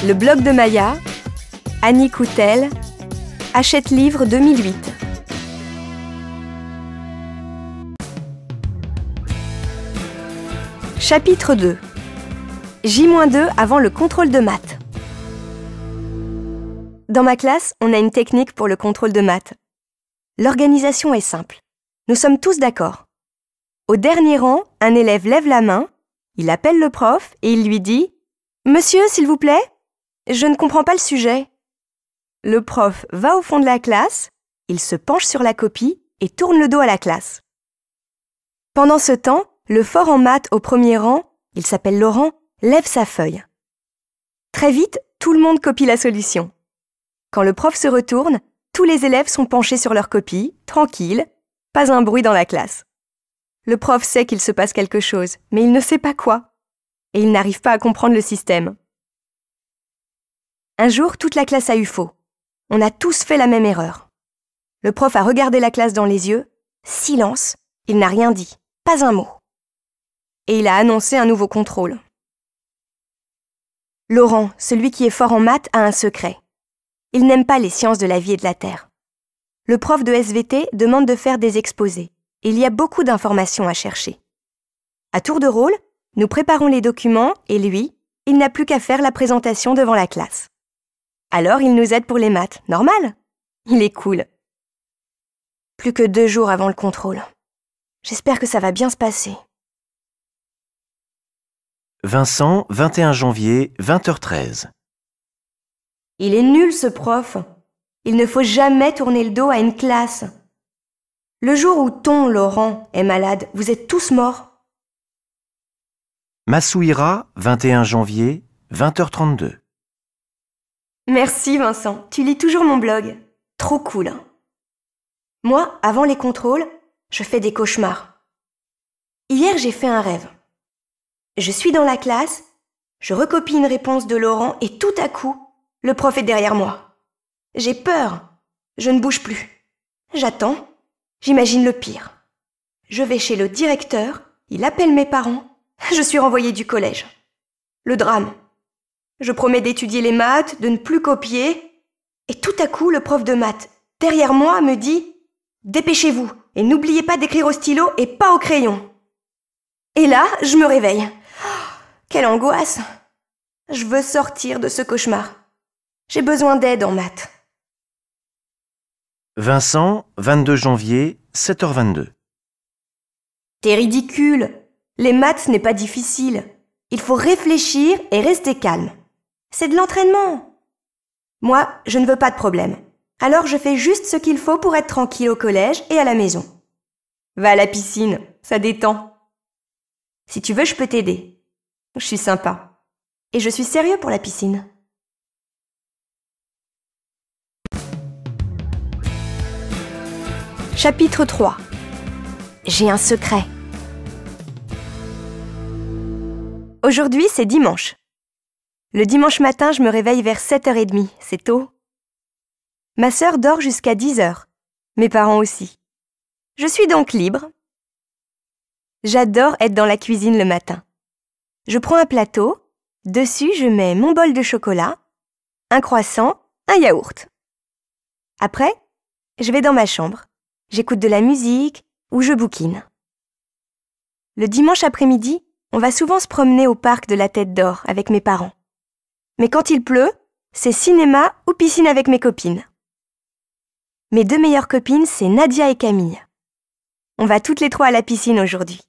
Le blog de Maya, Annie Coutel, Hachette Livre 2008. Chapitre 2. J-2 avant le contrôle de maths. Dans ma classe, on a une technique pour le contrôle de maths. L'organisation est simple. Nous sommes tous d'accord. Au dernier rang, un élève lève la main, il appelle le prof et il lui dit « Monsieur, s'il vous plaît, je ne comprends pas le sujet. » Le prof va au fond de la classe, il se penche sur la copie et tourne le dos à la classe. Pendant ce temps, le fort en maths au premier rang, il s'appelle Laurent, lève sa feuille. Très vite, tout le monde copie la solution. Quand le prof se retourne, tous les élèves sont penchés sur leur copie, tranquilles, pas un bruit dans la classe. Le prof sait qu'il se passe quelque chose, mais il ne sait pas quoi. Et il n'arrive pas à comprendre le système. Un jour, toute la classe a eu faux. On a tous fait la même erreur. Le prof a regardé la classe dans les yeux. Silence, il n'a rien dit, pas un mot. Et il a annoncé un nouveau contrôle. Laurent, celui qui est fort en maths, a un secret. Il n'aime pas les sciences de la vie et de la terre. Le prof de SVT demande de faire des exposés. Et il y a beaucoup d'informations à chercher. À tour de rôle, nous préparons les documents et lui, il n'a plus qu'à faire la présentation devant la classe. Alors il nous aide pour les maths, normal. Il est cool. Plus que 2 jours avant le contrôle. J'espère que ça va bien se passer. Vincent, 21 janvier, 20h13. Il est nul ce prof. Il ne faut jamais tourner le dos à une classe. Le jour où ton Laurent est malade, vous êtes tous morts. Massouira, 21 janvier, 20h32. Merci Vincent, tu lis toujours mon blog. Trop cool. Moi, avant les contrôles, je fais des cauchemars. Hier, j'ai fait un rêve. Je suis dans la classe, je recopie une réponse de Laurent et tout à coup, le prof est derrière moi. J'ai peur. Je ne bouge plus. J'attends. J'imagine le pire. Je vais chez le directeur, il appelle mes parents. Je suis renvoyée du collège. Le drame. Je promets d'étudier les maths, de ne plus copier. Et tout à coup, le prof de maths, derrière moi, me dit « Dépêchez-vous et n'oubliez pas d'écrire au stylo et pas au crayon. » Et là, je me réveille. Quelle angoisse! Je veux sortir de ce cauchemar. J'ai besoin d'aide en maths. Vincent, 22 janvier, 7h22. T'es ridicule. Les maths, ce n'est pas difficile. Il faut réfléchir et rester calme. C'est de l'entraînement. Moi, je ne veux pas de problème. Alors je fais juste ce qu'il faut pour être tranquille au collège et à la maison. Va à la piscine, ça détend. Si tu veux, je peux t'aider. Je suis sympa. Et je suis sérieux pour la piscine. Chapitre 3. J'ai un secret. Aujourd'hui, c'est dimanche. Le dimanche matin, je me réveille vers 7h30, c'est tôt. Ma sœur dort jusqu'à 10h. Mes parents aussi. Je suis donc libre. J'adore être dans la cuisine le matin. Je prends un plateau, dessus je mets mon bol de chocolat, un croissant, un yaourt. Après, je vais dans ma chambre. J'écoute de la musique ou je bouquine. Le dimanche après-midi, on va souvent se promener au parc de la Tête d'Or avec mes parents. Mais quand il pleut, c'est cinéma ou piscine avec mes copines. Mes 2 meilleures copines, c'est Nadia et Camille. On va toutes les 3 à la piscine aujourd'hui.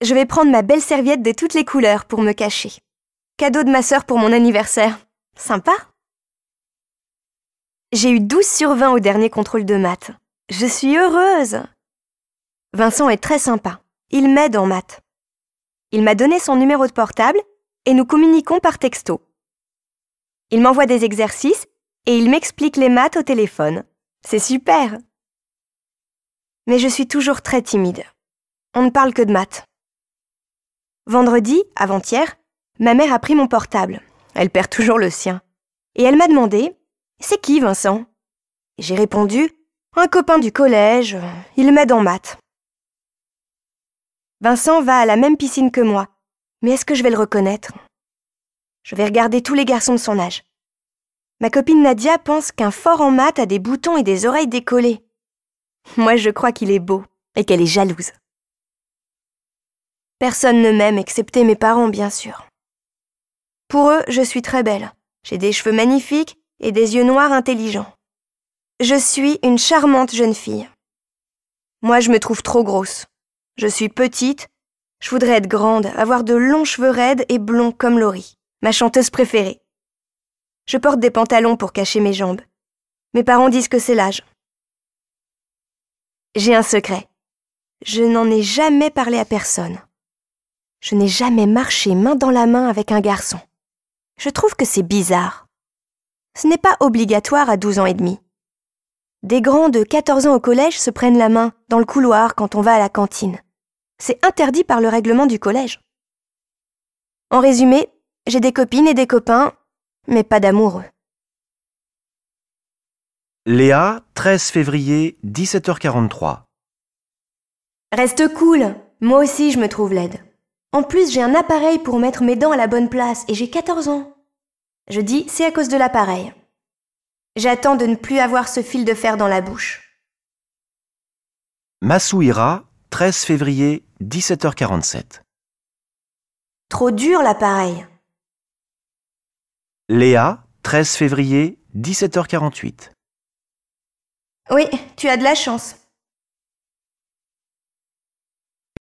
Je vais prendre ma belle serviette de toutes les couleurs pour me cacher. Cadeau de ma sœur pour mon anniversaire. Sympa. J'ai eu 12 sur 20 au dernier contrôle de maths. Je suis heureuse. Vincent est très sympa. Il m'aide en maths. Il m'a donné son numéro de portable et nous communiquons par texto. Il m'envoie des exercices et il m'explique les maths au téléphone. C'est super. Mais je suis toujours très timide. On ne parle que de maths. Vendredi, avant-hier, ma mère a pris mon portable. Elle perd toujours le sien. Et elle m'a demandé « C'est qui, Vincent ?» J'ai répondu « Un copain du collège, il m'aide en maths. » Vincent va à la même piscine que moi, mais est-ce que je vais le reconnaître ? Je vais regarder tous les garçons de son âge. Ma copine Nadia pense qu'un fort en maths a des boutons et des oreilles décollées. Moi, je crois qu'il est beau et qu'elle est jalouse. Personne ne m'aime excepté mes parents, bien sûr. Pour eux, je suis très belle. J'ai des cheveux magnifiques et des yeux noirs intelligents. Je suis une charmante jeune fille. Moi, je me trouve trop grosse. Je suis petite, je voudrais être grande, avoir de longs cheveux raides et blonds comme Laurie, ma chanteuse préférée. Je porte des pantalons pour cacher mes jambes. Mes parents disent que c'est l'âge. J'ai un secret. Je n'en ai jamais parlé à personne. Je n'ai jamais marché main dans la main avec un garçon. Je trouve que c'est bizarre. Ce n'est pas obligatoire à 12 ans et demi. Des grands de 14 ans au collège se prennent la main dans le couloir quand on va à la cantine. C'est interdit par le règlement du collège. En résumé, j'ai des copines et des copains, mais pas d'amoureux. Léa, 13 février, 17h43. Reste cool, moi aussi je me trouve laide. En plus, j'ai un appareil pour mettre mes dents à la bonne place et j'ai 14 ans. Je dis, c'est à cause de l'appareil. J'attends de ne plus avoir ce fil de fer dans la bouche. Massouira, 13 février, 17h47. Trop dur l'appareil. Léa, 13 février, 17h48. Oui, tu as de la chance.